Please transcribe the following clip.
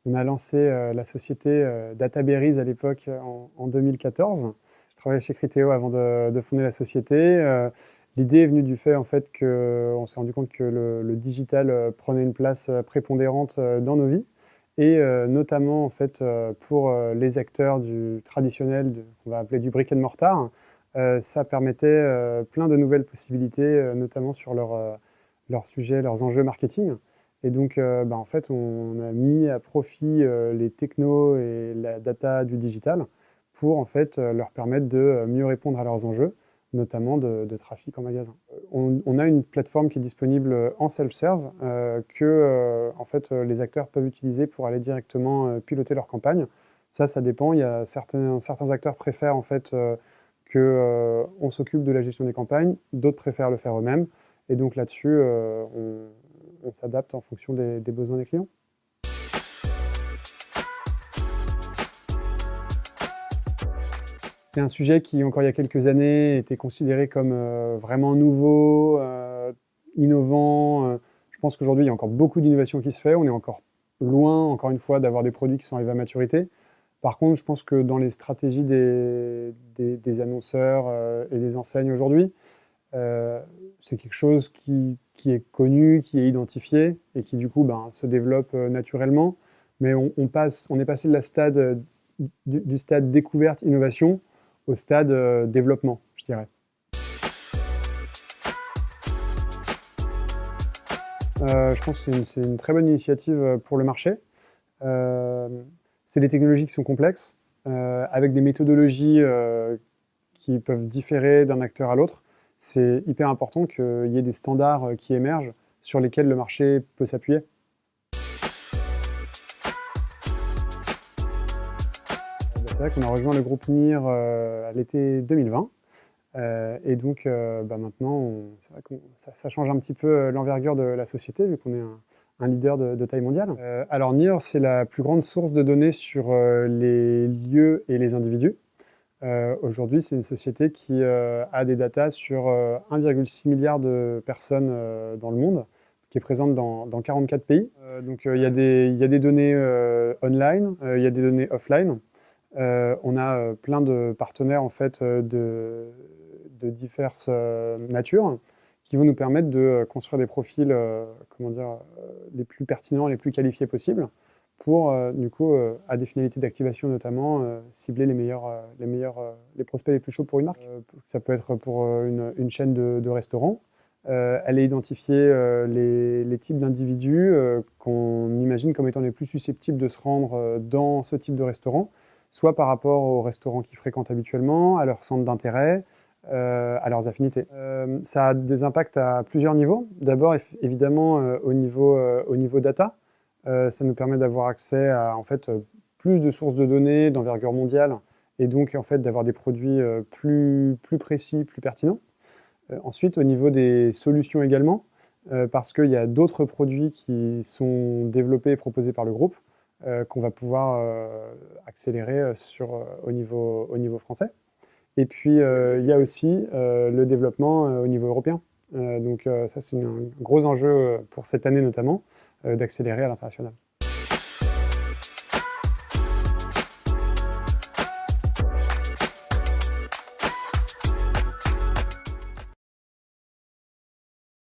On a lancé la société DataBerries à l'époque en 2014. Je travaillais chez Criteo avant de fonder la société. L'idée est venue du fait en fait qu'on s'est rendu compte que le digital prenait une place prépondérante dans nos vies et notamment en fait pour les acteurs du traditionnel, qu'on va appeler du brick and mortar, ça permettait plein de nouvelles possibilités, notamment sur leurs sujets, leurs enjeux marketing. Et donc, en fait, on a mis à profit les technos et la data du digital pour en fait leur permettre de mieux répondre à leurs enjeux, notamment de trafic en magasin. On a une plateforme qui est disponible en self-serve que en fait, les acteurs peuvent utiliser pour aller directement piloter leur campagne. Ça dépend. Il y a certains acteurs préfèrent en fait qu'on s'occupe de la gestion des campagnes, d'autres préfèrent le faire eux-mêmes. Et donc là-dessus, on s'adapte en fonction des besoins des clients. C'est un sujet qui, encore il y a quelques années, était considéré comme vraiment nouveau, innovant. Je pense qu'aujourd'hui, il y a encore beaucoup d'innovation qui se fait. On est encore loin, encore une fois, d'avoir des produits qui sont arrivés à maturité. Par contre, je pense que dans les stratégies des annonceurs et des enseignes aujourd'hui, c'est quelque chose qui est connu, qui est identifié et qui du coup se développe naturellement. Mais on est passé de du stade découverte, innovation au stade développement, je dirais. Je pense que c'est une très bonne initiative pour le marché. Euh, c'est des technologies qui sont complexes, avec des méthodologies qui peuvent différer d'un acteur à l'autre. C'est hyper important qu'il y ait des standards qui émergent sur lesquels le marché peut s'appuyer. C'est vrai qu'on a rejoint le groupe NIR à l'été 2020. Et donc maintenant, c'est vrai que ça change un petit peu l'envergure de la société, vu qu'on est un leader de taille mondiale. Alors NIR, c'est la plus grande source de données sur les lieux et les individus. Aujourd'hui, c'est une société qui a des datas sur 1,6 milliard de personnes dans le monde, qui est présente dans 44 pays. Donc il y a des données online, il y a des données offline. On a plein de partenaires en fait de diverses natures qui vont nous permettre de construire des profils comment dire, les plus pertinents, les plus qualifiés possibles pour, du coup, à des finalités d'activation notamment, cibler les prospects les plus chauds pour une marque. Ça peut être pour une chaîne de restaurants. Aller identifier les types d'individus qu'on imagine comme étant les plus susceptibles de se rendre dans ce type de restaurant, soit par rapport aux restaurants qu'ils fréquentent habituellement, à leur centre d'intérêt, à leurs affinités. Ça a des impacts à plusieurs niveaux. D'abord, évidemment, au niveau data. Ça nous permet d'avoir accès à en fait, plus de sources de données d'envergure mondiale et donc en fait, d'avoir des produits plus précis, plus pertinents. Ensuite, au niveau des solutions également, parce qu'il y a d'autres produits qui sont développés et proposés par le groupe qu'on va pouvoir accélérer au niveau français. Et puis, il y a aussi le développement au niveau européen. Donc ça, c'est un gros enjeu pour cette année notamment, d'accélérer à l'international.